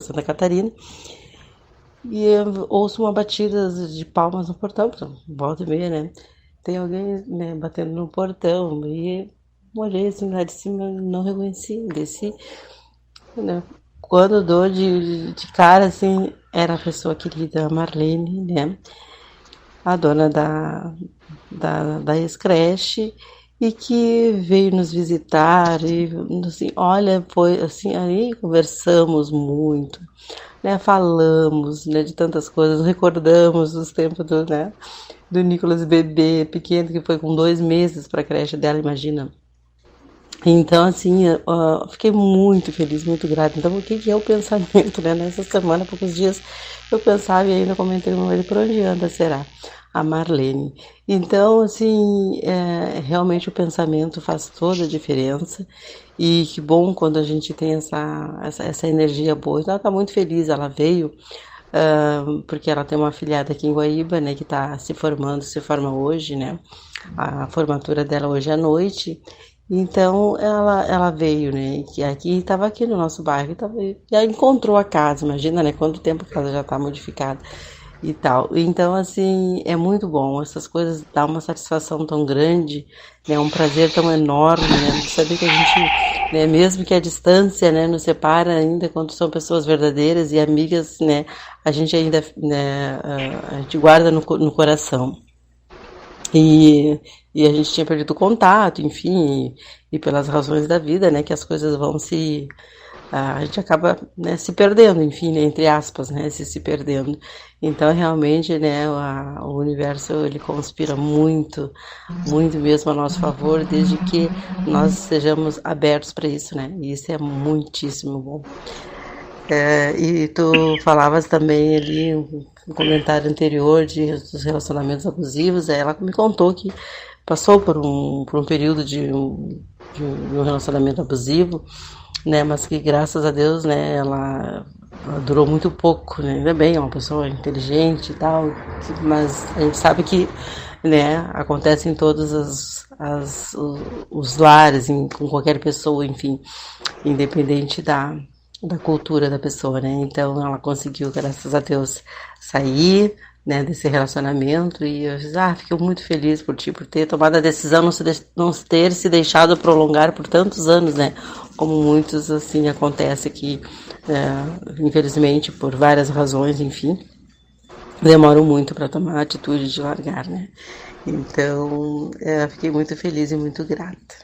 Santa Catarina, e eu ouço uma batida de palmas no portão, volta e meia, né? Tem alguém, né, batendo no portão, e olhei assim lá de cima, não reconheci, desci, né? Quando dou de cara, assim, era a pessoa querida, a Marlene, né? A dona da ex-creche, e que veio nos visitar, e assim, olha, foi assim, aí conversamos muito, né, falamos, né, de tantas coisas, recordamos os tempos do Nicolas bebê pequeno, que foi com 2 meses para a creche dela, imagina. Então, assim, fiquei muito feliz, muito grata. Então, o que que é o pensamento, né? Nessa semana, há poucos dias, eu pensava e ainda comentei com ele, por onde anda, será? A Marlene. Então, assim, realmente o pensamento faz toda a diferença. E que bom quando a gente tem essa energia boa. Então, ela está muito feliz, ela veio, porque ela tem uma afilhada aqui em Guaíba, né, que está se formando, se forma hoje, né? A formatura dela hoje à noite. Então ela veio, né? Que aqui estava aqui no nosso bairro, já encontrou a casa, imagina, né? Quanto tempo a casa já está modificada e tal. Então, assim, é muito bom. Essas coisas dão uma satisfação tão grande, né? Um prazer tão enorme, né? De saber que a gente, né, mesmo que a distância, né, nos separa ainda quando são pessoas verdadeiras e amigas, né? A gente ainda, né, a gente guarda no coração. E, e a gente tinha perdido o contato, enfim, e pelas razões da vida, né, que as coisas vão a gente acaba, né, se perdendo, enfim, né, entre aspas, né, se perdendo. Então, realmente, né, o universo, ele conspira muito, muito mesmo a nosso favor, desde que nós sejamos abertos para isso, né, e isso é muitíssimo bom. E tu falavas também ali, um comentário anterior dos relacionamentos abusivos, ela me contou que passou por um período de um relacionamento abusivo, né, mas que graças a Deus, né, ela durou muito pouco, né, ainda bem, é uma pessoa inteligente e tal, mas a gente sabe que, né, acontece em todos os lares, com qualquer pessoa, enfim, independente da cultura da pessoa, né? Então ela conseguiu, graças a Deus, sair, né, desse relacionamento, e eu fico muito feliz por ti, por ter tomado a decisão, não ter se deixado prolongar por tantos anos, né? Como muitos, assim, acontece aqui, infelizmente, por várias razões, enfim, demoram muito para tomar a atitude de largar, né? Então, fiquei muito feliz e muito grata.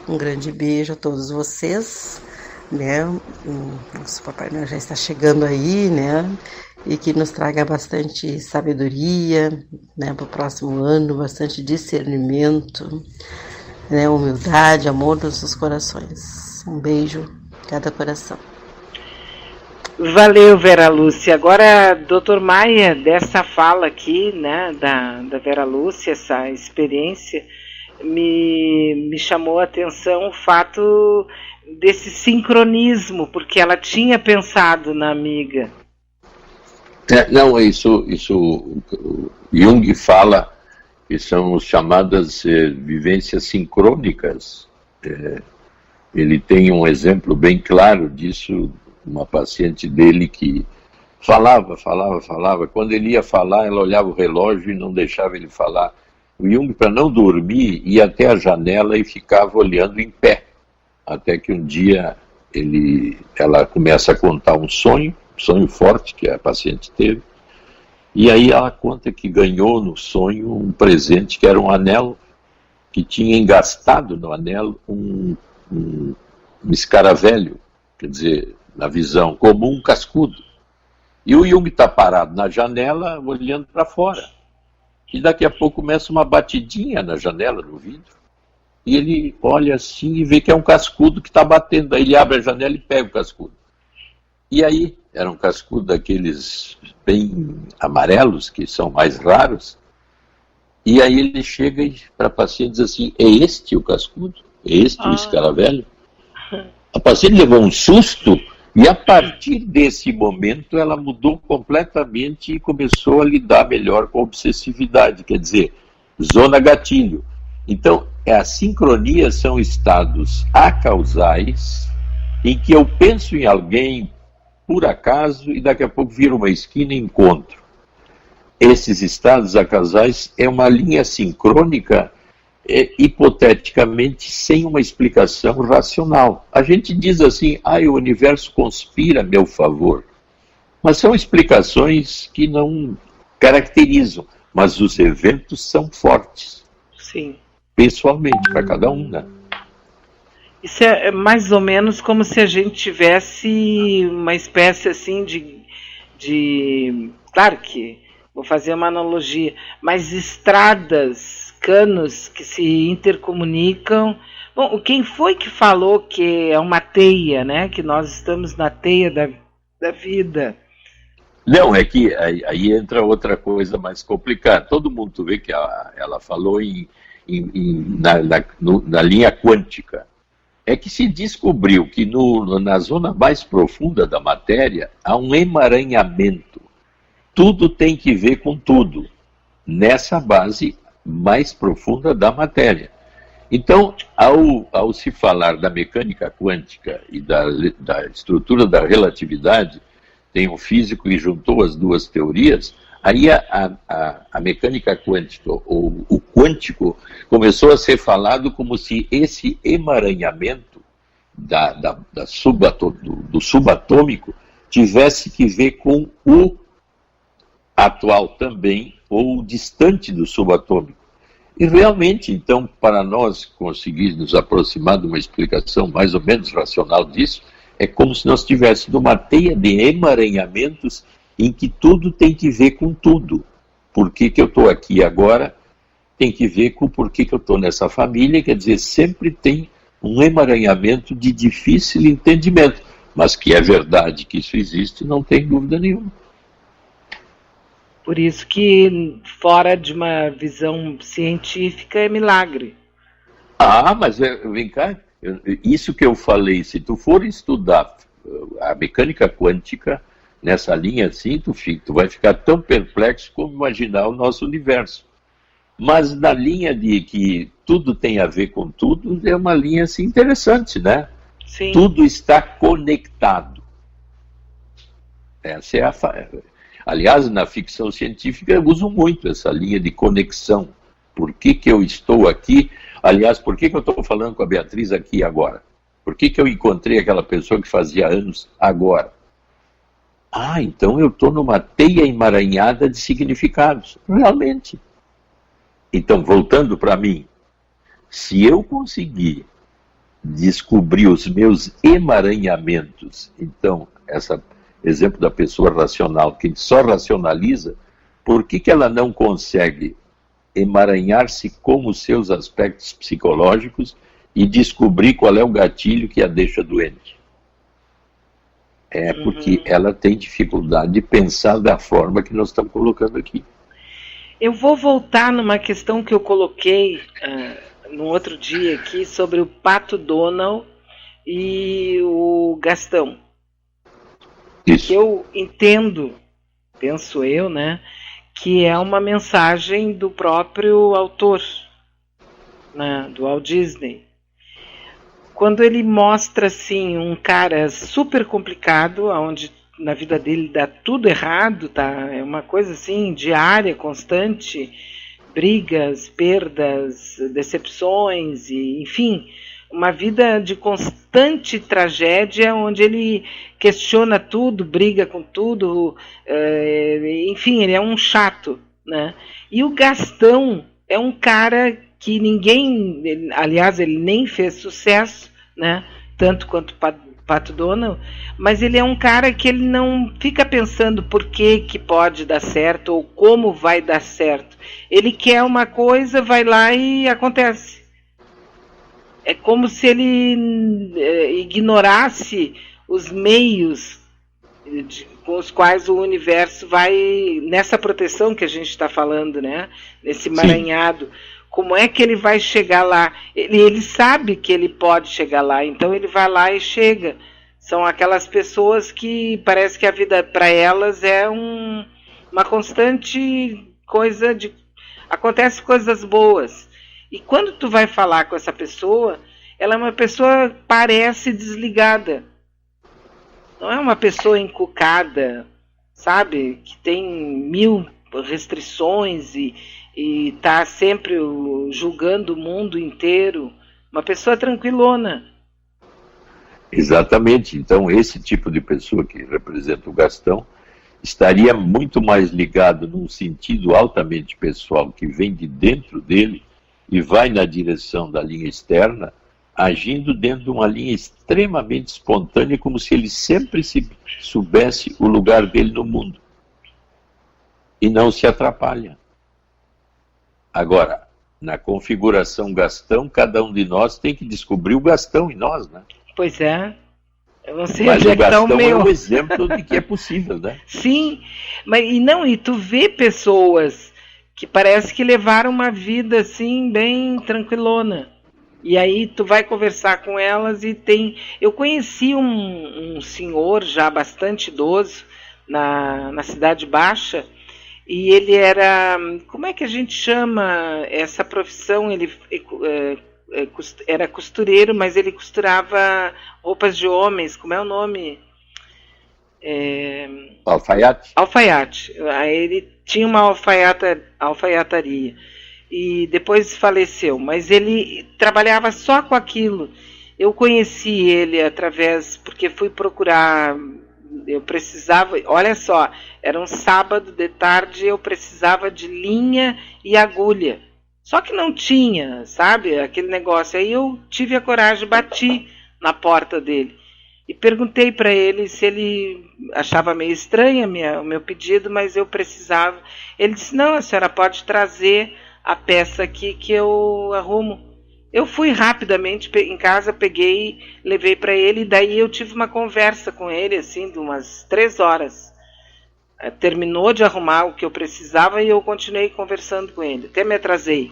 Um grande beijo a todos vocês, né? Nosso Papai Noel já está chegando aí, né? E que nos traga bastante sabedoria, né, para o próximo ano, bastante discernimento, né, humildade, amor dos nossos corações. Um beijo em cada coração. Valeu, Vera Lúcia. Agora, doutor Maia, dessa fala aqui, né, da Vera Lúcia, essa experiência, me chamou a atenção o fato desse sincronismo, porque ela tinha pensado na amiga. Não, isso Jung fala que são as chamadas vivências sincrônicas. Ele tem um exemplo bem claro disso, uma paciente dele que falava. Quando ele ia falar, ela olhava o relógio e não deixava ele falar. O Jung, para não dormir, ia até a janela e ficava olhando em pé, até que um dia ela começa a contar um sonho forte que a paciente teve, e aí ela conta que ganhou no sonho um presente que era um anel, que tinha engastado no anel um escaravelho, quer dizer, na visão, como um cascudo. E o Jung está parado na janela, olhando para fora. E daqui a pouco começa uma batidinha na janela, no vidro, e ele olha assim e vê que é um cascudo que está batendo. Aí ele abre a janela e pega o cascudo. E aí, era um cascudo daqueles bem amarelos, que são mais raros, e aí ele chega para a paciente e diz assim: é este o cascudo? É este o escaravelho? A paciente levou um susto, e a partir desse momento ela mudou completamente e começou a lidar melhor com a obsessividade, quer dizer, zona gatilho. Então, a sincronia são estados acausais em que eu penso em alguém por acaso, e daqui a pouco vira uma esquina e encontro. Esses estados acasais é uma linha sincrônica, hipoteticamente, sem uma explicação racional. A gente diz assim, o universo conspira a meu favor. Mas são explicações que não caracterizam, mas os eventos são fortes. Sim. Pessoalmente, para cada um, né? Isso é mais ou menos como se a gente tivesse uma espécie assim de... Claro que vou fazer uma analogia, mas estradas, canos que se intercomunicam. Bom, quem foi que falou que é uma teia, né? Que nós estamos na teia da vida? Não, é que aí entra outra coisa mais complicada. Todo mundo vê que ela falou na linha quântica. É que se descobriu que na zona mais profunda da matéria há um emaranhamento. Tudo tem que ver com tudo, nessa base mais profunda da matéria. Então, ao se falar da mecânica quântica e da estrutura da relatividade, tem um físico que juntou as duas teorias, aí a mecânica quântica, ou o quântico, começou a ser falado como se esse emaranhamento do subatômico tivesse que ver com o atual também, ou distante do subatômico. E realmente, então, para nós conseguir nos aproximar de uma explicação mais ou menos racional disso, é como se nós estivéssemos numa teia de emaranhamentos em que tudo tem que ver com tudo. Por que eu estou aqui agora tem que ver com por que eu estou nessa família, quer dizer, sempre tem um emaranhamento de difícil entendimento, mas que é verdade que isso existe, não tem dúvida nenhuma. Por isso que, fora de uma visão científica, é milagre. Mas vem cá, isso que eu falei, se tu for estudar a mecânica quântica, nessa linha assim, tu vai ficar tão perplexo como imaginar o nosso universo. Mas na linha de que tudo tem a ver com tudo, é uma linha assim interessante, né? Sim. Tudo está conectado. Essa é aliás, na ficção científica eu uso muito essa linha de conexão. Por que eu estou aqui? Aliás, por que eu estou falando com a Beatriz aqui agora? Por que eu encontrei aquela pessoa que fazia anos agora? Então eu estou numa teia emaranhada de significados. Realmente. Então, voltando para mim, se eu conseguir descobrir os meus emaranhamentos, então, esse exemplo da pessoa racional, que só racionaliza, por que ela não consegue emaranhar-se com os seus aspectos psicológicos e descobrir qual é o gatilho que a deixa doente? É porque ela tem dificuldade de pensar da forma que nós estamos colocando aqui. Eu vou voltar numa questão que eu coloquei no outro dia aqui sobre o Pato Donald e o Gastão. Isso. Eu entendo, penso eu, né, que é uma mensagem do próprio autor, né, do Walt Disney. Quando ele mostra assim um cara super complicado, onde na vida dele dá tudo errado, tá? É uma coisa assim diária, constante, brigas, perdas, decepções, e, enfim, uma vida de constante tragédia, onde ele questiona tudo, briga com tudo, enfim, ele é um chato, né? E o Gastão é um cara que ninguém, aliás, ele nem fez sucesso, né? Tanto quanto Pato Donald, mas ele é um cara que ele não fica pensando por que pode dar certo ou como vai dar certo. Ele quer uma coisa, vai lá e acontece. É como se ele ignorasse os meios com os quais o universo vai, nessa proteção que a gente está falando, né? Nesse emaranhado. Sim. Como é que ele vai chegar lá? Ele sabe que ele pode chegar lá, então ele vai lá e chega. São aquelas pessoas que parece que a vida para elas é uma constante coisa de... Acontece coisas boas. E quando tu vai falar com essa pessoa, ela é uma pessoa parece desligada. Não é uma pessoa encucada, sabe? Que tem 1000 restrições e está sempre julgando o mundo inteiro. Uma pessoa tranquilona. Exatamente. Então, esse tipo de pessoa que representa o Gastão estaria muito mais ligado num sentido altamente pessoal que vem de dentro dele e vai na direção da linha externa, agindo dentro de uma linha extremamente espontânea, como se ele sempre soubesse o lugar dele no mundo. E não se atrapalha. Agora, na configuração Gastão, cada um de nós tem que descobrir o Gastão em nós, né? Pois é. Eu não sei Mas onde o é que está o Gastão é meu. um exemplo de que é possível, né? Sim, mas e tu vê pessoas que parece que levaram uma vida assim bem tranquilona. E aí tu vai conversar com elas e tem... Eu conheci um senhor já bastante idoso na Cidade Baixa, e ele era... Como é que a gente chama essa profissão? Ele era costureiro, mas ele costurava roupas de homens. Como é o nome? Alfaiate? Alfaiate. Aí ele tinha uma alfaiataria. E depois faleceu, mas ele trabalhava só com aquilo. Eu conheci ele porque fui procurar, eu precisava, olha só, era um sábado de tarde, eu precisava de linha e agulha. Só que não tinha, sabe, aquele negócio. Aí eu tive a coragem, bati na porta dele e perguntei para ele se ele achava meio estranho o meu pedido, mas eu precisava. Ele disse, não, a senhora pode trazer a peça aqui que eu arrumo. Eu fui rapidamente em casa, peguei, levei para ele, e daí eu tive uma conversa com ele, assim, de umas 3 horas. Terminou de arrumar o que eu precisava e eu continuei conversando com ele, até me atrasei.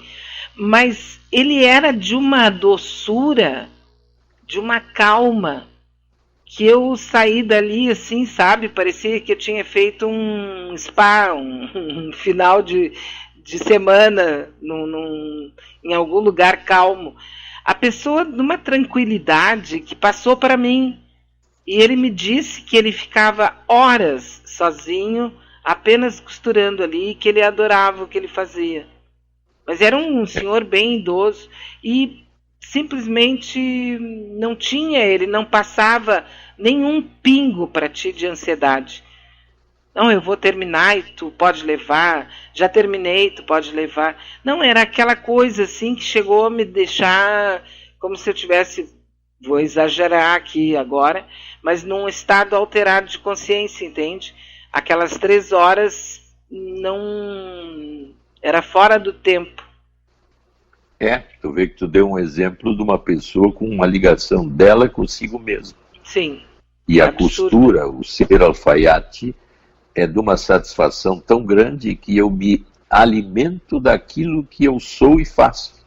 Mas ele era de uma doçura, de uma calma, que eu saí dali, assim, sabe, parecia que eu tinha feito um spa, um final de semana em algum lugar calmo. A pessoa numa tranquilidade que passou para mim. E ele me disse que ele ficava horas sozinho, apenas costurando ali, e que ele adorava o que ele fazia. Mas era um senhor bem idoso e simplesmente ele não passava nenhum pingo para ti de ansiedade. Não, eu vou terminar e tu pode levar. Já terminei, tu pode levar. Não, era aquela coisa assim que chegou a me deixar como se eu tivesse, vou exagerar aqui agora, mas num estado alterado de consciência, entende? Aquelas 3 horas não... era fora do tempo. Tu vê que tu deu um exemplo de uma pessoa com uma ligação dela consigo mesma. Sim. E a costura, o ser alfaiate, é de uma satisfação tão grande que eu me alimento daquilo que eu sou e faço.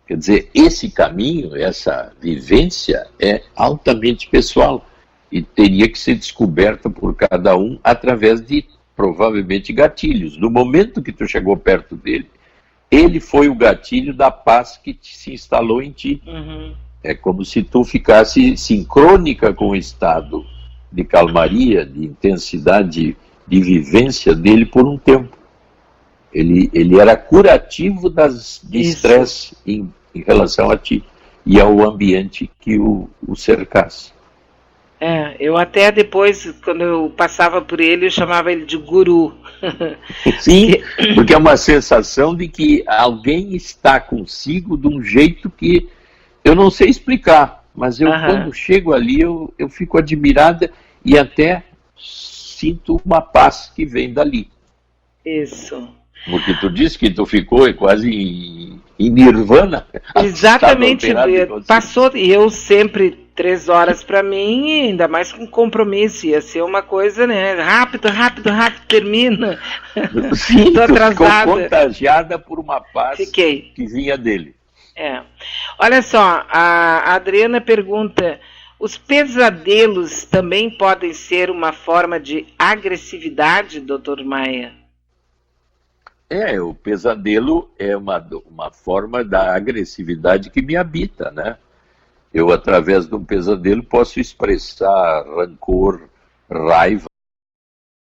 Quer dizer, esse caminho, essa vivência é altamente pessoal e teria que ser descoberta por cada um através de, provavelmente, gatilhos. No momento que tu chegou perto dele, ele foi o gatilho da paz que se instalou em ti. Uhum. É como se tu ficasse sincrônica com o estado de calmaria, de intensidade de vivência dele por um tempo. Ele era curativo de estresse em relação a ti e ao ambiente que o cercasse. Eu até depois, quando eu passava por ele, eu chamava ele de guru. Sim, porque é uma sensação de que alguém está consigo de um jeito que eu não sei explicar, mas eu quando chego ali eu fico admirada e até sinto uma paz que vem dali. Isso. Porque tu disse que tu ficou quase em nirvana. Exatamente, passou, e eu sempre 3 horas para mim, e ainda mais com compromisso, ia ser uma coisa, né, rápido, termina. Sim, tô atrasada. Ficou contagiada por uma paz que vinha dele. Olha só, a Adriana pergunta, os pesadelos também podem ser uma forma de agressividade, Dr. Maia? O pesadelo é uma forma da agressividade que me habita, né? Eu, através de um pesadelo, posso expressar rancor, raiva,